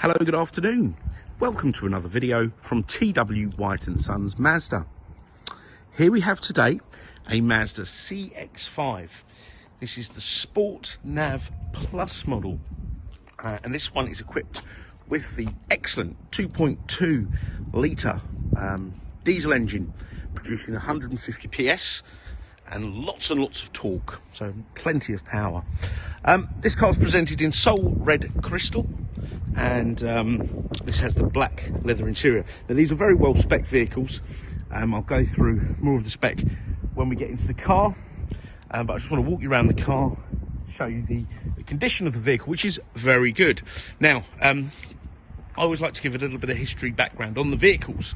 Hello, good afternoon. Welcome to another video from TW White & Sons Mazda. Here we have today a Mazda CX-5. This is the Sport Nav Plus model. And this one is equipped with the excellent 2.2 litre diesel engine, producing 150 PS and lots of torque, so plenty of power. This car is presented in Soul Red Crystal, and this has the black leather interior. Now these are very well spec vehicles. I'll go through more of the spec when we get into the car, but I just want to walk you around the car, show you the condition of the vehicle, which is very good. Now I always like to give a little bit of history background on the vehicles.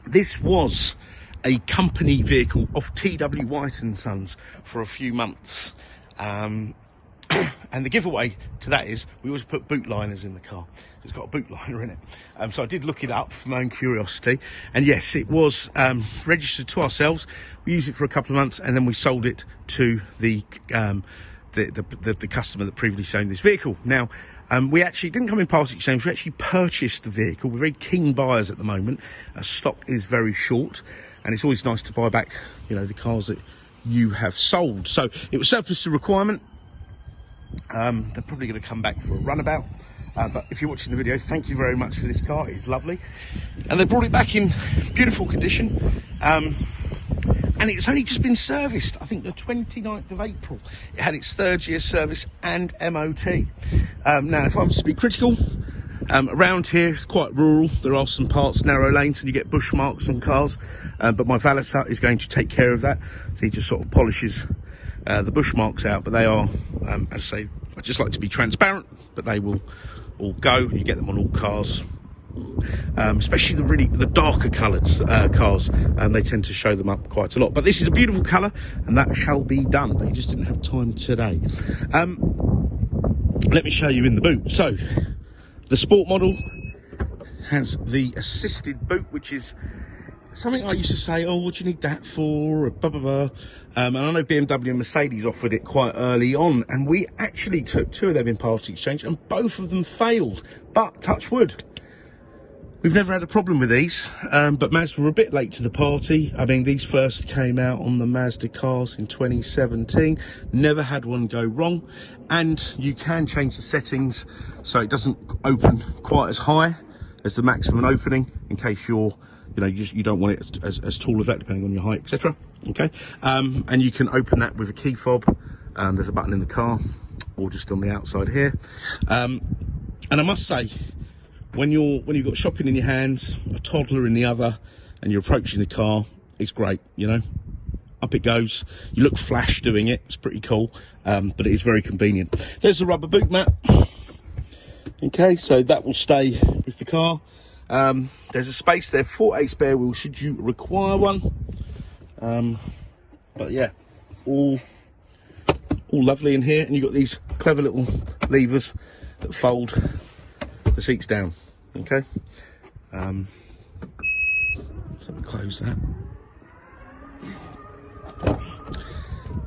This was a company vehicle of TW White & Sons for a few months. And the giveaway to that is we always put boot liners in the car. It's got a boot liner in it. So I did look it up for my own curiosity. And yes, it was registered to ourselves. We used it for a couple of months and then we sold it to the customer that previously owned this vehicle. Now, we actually didn't come in part exchange. We actually purchased the vehicle. We're very keen buyers at the moment. Stock is very short, and it's always nice to buy back, you know, the cars that you have sold. So it was surplus to requirement. They're probably going to come back for a runabout. But if you're watching the video, thank you very much for this car. It's lovely. And they brought it back in beautiful condition. And it's only just been serviced, I think the 29th of April. It had its third year service and MOT. Now, if I'm to be critical, around here it's quite rural. There are some parts, narrow lanes, and you get bush marks on cars. But my valeter is going to take care of that. So he just sort of polishes the bush marks out. But they are, as I say, I just like to be transparent, but they will all go. You get them on all cars. Especially the darker coloured cars, they tend to show them up quite a lot. But this is a beautiful colour, and that shall be done. But you just didn't have time today. Let me show you in the boot. So the Sport model has the assisted boot, which is something I used to say, oh, what do you need that for? Blah, blah, blah. And I know BMW and Mercedes offered it quite early on, and we actually took two of them in part exchange, and both of them failed. But touch wood, we've never had a problem with these, but Mazda were a bit late to the party. I mean, these first came out on the Mazda cars in 2017. Never had one go wrong. And you can change the settings so it doesn't open quite as high as the maximum opening, in case you're, you know, you don't want it as tall as that, depending on your height, etc. Okay, and you can open that with a key fob. There's a button in the car, or just on the outside here. And I must say, when you've got shopping in your hands, a toddler in the other, and you're approaching the car, it's great, you know. Up it goes. You look flash doing it. It's pretty cool, but it is very convenient. There's the rubber boot mat. Okay, so that will stay with the car. There's a space there for a spare wheel should you require one. But yeah, all lovely in here, and you've got these clever little levers that fold the seats down. Okay, so we close that.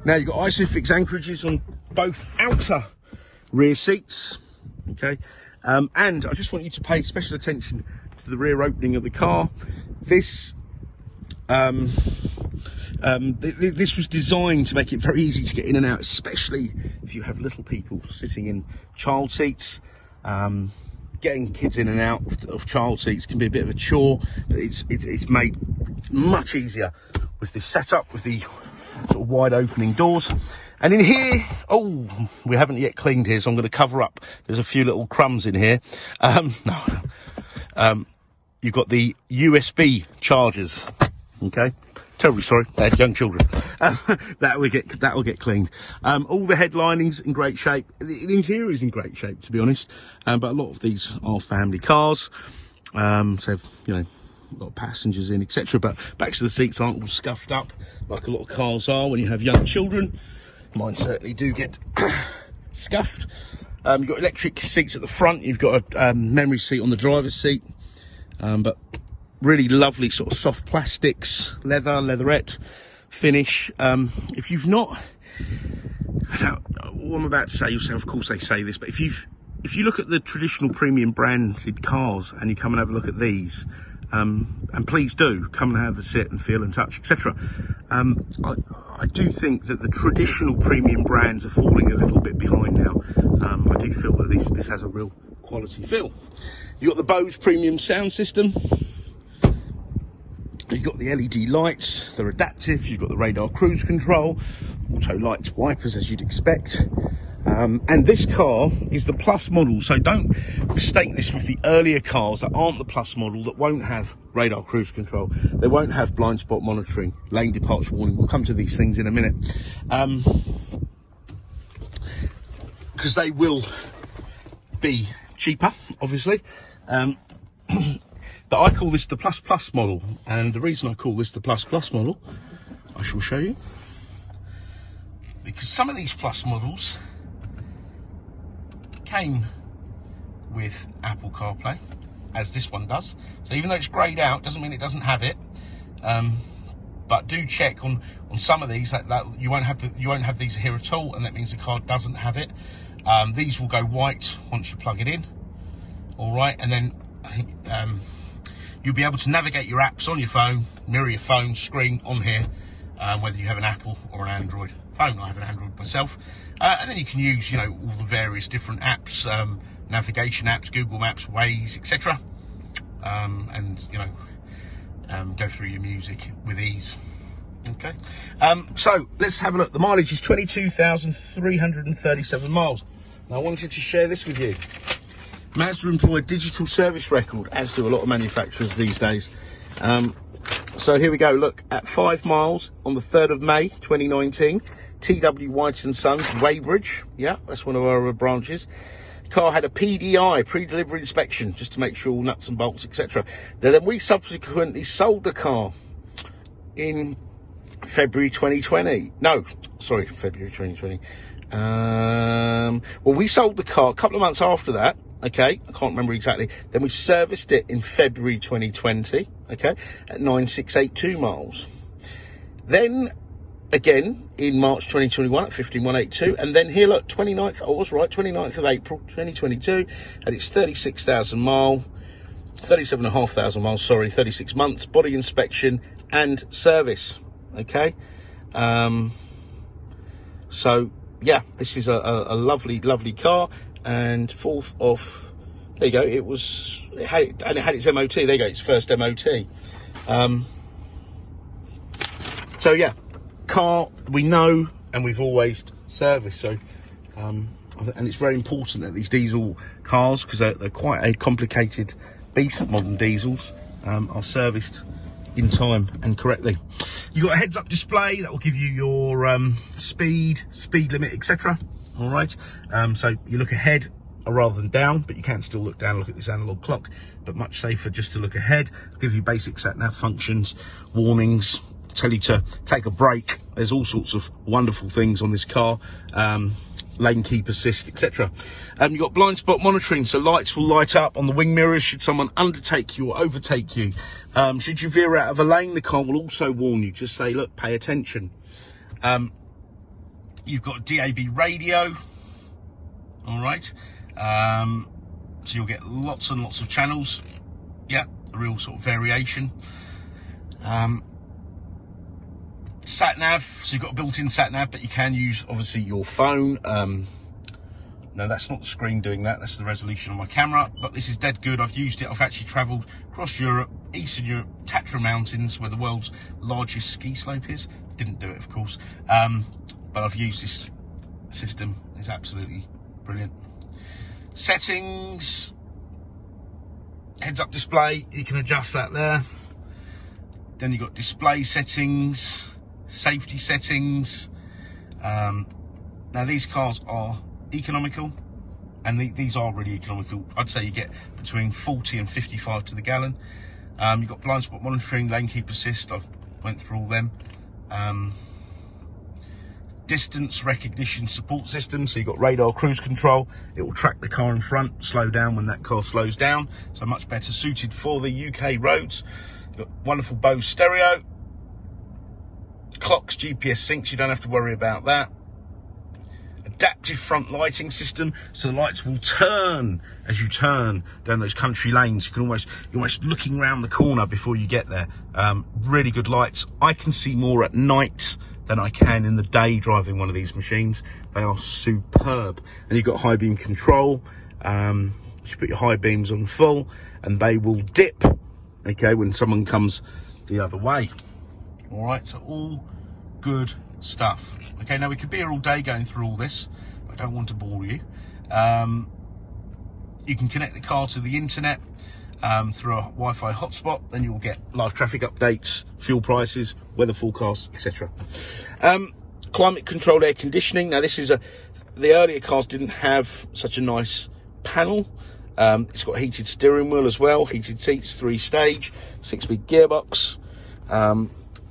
Now you've got Isofix anchorages on both outer rear seats. Okay, and I just want you to pay special attention to the rear opening of the car. This this was designed to make it very easy to get in and out, especially if you have little people sitting in child seats. Getting kids in and out of child seats can be a bit of a chore, but it's made much easier with this setup, with the sort of wide opening doors. And in here, oh, we haven't yet cleaned here, so I'm going to cover up. There's a few little crumbs in here. You've got the USB chargers. Okay, terribly sorry, they had young children. That will get cleaned. All the headlining's in great shape. The interior is in great shape, to be honest. But a lot of these are family cars, so you know, a lot of passengers in, etc. But backs of the seats aren't all scuffed up like a lot of cars are when you have young children. Mine certainly do get scuffed. You've got electric seats at the front. You've got a memory seat on the driver's seat. But really lovely sort of soft plastics, leatherette finish. If you've not, I don't know what I'm about to say, you'll say, of course they say this, but if if you look at the traditional premium branded cars and you come and have a look at these, and please do come and have a sit and feel and touch, etc. I do think that the traditional premium brands are falling a little bit behind now. I do feel that this has a real quality feel. You've got the BOSE premium sound system. You've got the LED lights, they're adaptive. You've got the radar cruise control, auto lights, wipers, as you'd expect. And this car is the Plus model, so don't mistake this with the earlier cars that aren't the Plus model, that won't have radar cruise control. They won't have blind spot monitoring, lane departure warning. We'll come to these things in a minute. Because they will be cheaper, obviously. But I call this the Plus model, and the reason I call this the Plus model, I shall show you. Because some of these Plus models came with Apple Carplay, as this one does. So even though it's greyed out, doesn't mean it doesn't have it. But do check on some of these that you won't have these here at all, and that means the car doesn't have it. These will go white once you plug it in. All right, and then I think you'll be able to navigate your apps on your phone, mirror your phone screen on here, whether you have an Apple or an Android phone. I have an Android myself. And then you can use, you know, all the various different apps, navigation apps, Google Maps, Waze, etc. And, you know, go through your music with ease. Okay. So let's have a look. The mileage is 22,337 miles. Now, I wanted to share this with you. Mazda employ a digital service record, as do a lot of manufacturers these days. So here we go. Look, at 5 miles on the 3rd of May 2019, TW White & Sons, Weybridge. Yeah, that's one of our branches. The car had a PDI, pre-delivery inspection, just to make sure all nuts and bolts, etc. Then we subsequently sold the car in February 2020. No, sorry, February 2020. Well, we sold the car a couple of months after that. Okay, I can't remember exactly. Then we serviced it in February 2020, okay, at 9682 miles. Then again in March 2021 at 15182, and then here, look, 29th, I was right, 29th of April 2022, and it's 36,000 mile, 37,500 miles, sorry, 36 months, body inspection and service, okay. So yeah, this is a lovely car. And 4th of, there you go, it had its MOT, there you go, its first MOT. So yeah, car we know and we've always serviced. So and it's very important that these diesel cars, because they're quite a complicated beast, modern diesels, are serviced in time and correctly. You've got a heads-up display that will give you your speed limit, etc. All right, so you look ahead rather than down, but you can still look down, look at this analog clock, but much safer just to look ahead. It'll give you basic sat nav functions, warnings, tell you to take a break. There's all sorts of wonderful things on this car, lane keep assist, etc. You've got blind spot monitoring, so lights will light up on the wing mirrors should someone undertake you or overtake you. Should you veer out of a lane, the car will also warn you, just say, look, pay attention. You've got DAB radio, all right, so you'll get lots and lots of channels. Yeah, a real sort of variation. Sat nav, so you've got a built-in sat nav, but you can use obviously your phone. No, that's not the screen doing that, that's the resolution on my camera, but this is dead good. I've used it. I've actually travelled across Europe, Eastern Europe, Tatra Mountains, where the world's largest ski slope is. Didn't do it, of course, but I've used this system. It's absolutely brilliant. Settings, heads-up display, you can adjust that there. Then you've got display settings, safety settings. Now these cars are economical, and these are really economical. I'd say you get between 40 and 55 to the gallon. You've got blind spot monitoring, lane keep assist, I've went through all them. Distance recognition support system, so you've got radar cruise control. It will track the car in front, slow down when that car slows down, so much better suited for the UK roads. You've got wonderful BOSE stereo, clocks, GPS syncs, you don't have to worry about that. adaptive front lighting system, so the lights will turn as you turn down those country lanes. You're almost looking around the corner before you get there. Really good lights. I can see more at night than I can in the day driving one of these machines. They are superb. And you've got high beam control. You put your high beams on full and they will dip, okay, when someone comes the other way. All right, so all good stuff. Okay, now we could be here all day going through all this. I don't want to bore you. You can connect the car to the internet through a Wi-Fi hotspot. Then you will get live traffic updates, fuel prices, weather forecasts, etc. Climate controlled air conditioning. Now this is the earlier cars didn't have such a nice panel. It's got heated steering wheel as well, heated seats, 3-stage, 6-speed gearbox,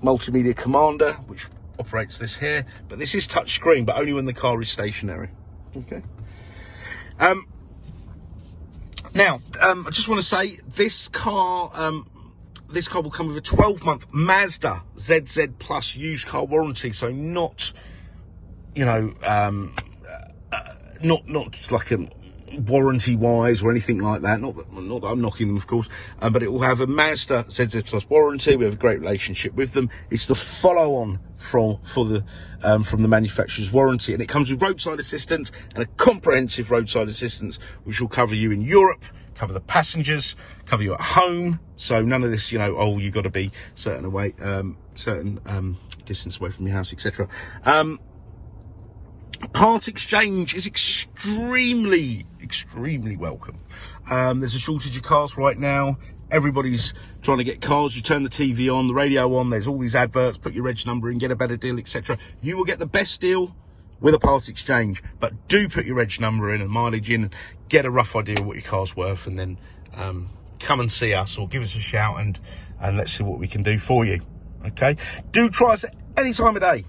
multimedia commander, which operates this here. But this is touch screen, but only when the car is stationary. Okay. Now, I just want to say this car will come with a 12-month Mazda ZZ Plus used car warranty. So not, you know, not just like a warranty wise or anything like that. Not that I'm knocking them, of course, but it will have a Mazda ZZ Plus warranty. We have a great relationship with them. It's the follow-on from the manufacturer's warranty, and it comes with roadside assistance and a comprehensive roadside assistance, which will cover you in Europe, cover the passengers, cover you at home. So none of this, you know, oh, you got to be certain distance away from your house, etc. Part exchange is extremely welcome. There's a shortage of cars right now. Everybody's trying to get cars. You turn the TV on, the radio on, there's all these adverts, put your reg number in, get a better deal, etc. You will get the best deal with a part exchange, but do put your reg number in and mileage in and get a rough idea of what your car's worth, and then come and see us or give us a shout and let's see what we can do for you. Okay, do try us at any time of day.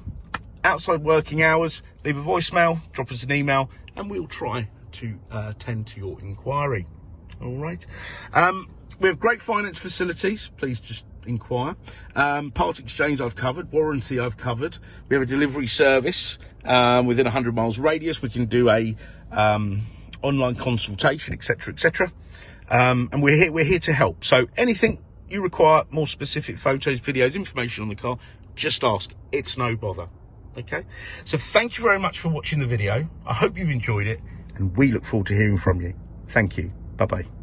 Outside working hours, leave a voicemail, drop us an email, and we'll try to attend to your inquiry. All right. We have great finance facilities. Please just inquire. Part exchange I've covered. Warranty I've covered. We have a delivery service within 100 miles radius. We can do a online consultation, etc., etc. And we're here to help. So anything you require, more specific photos, videos, information on the car, just ask. It's no bother. Okay, so thank you very much for watching the video. I hope you've enjoyed it, and we look forward to hearing from you. Thank you. Bye-bye.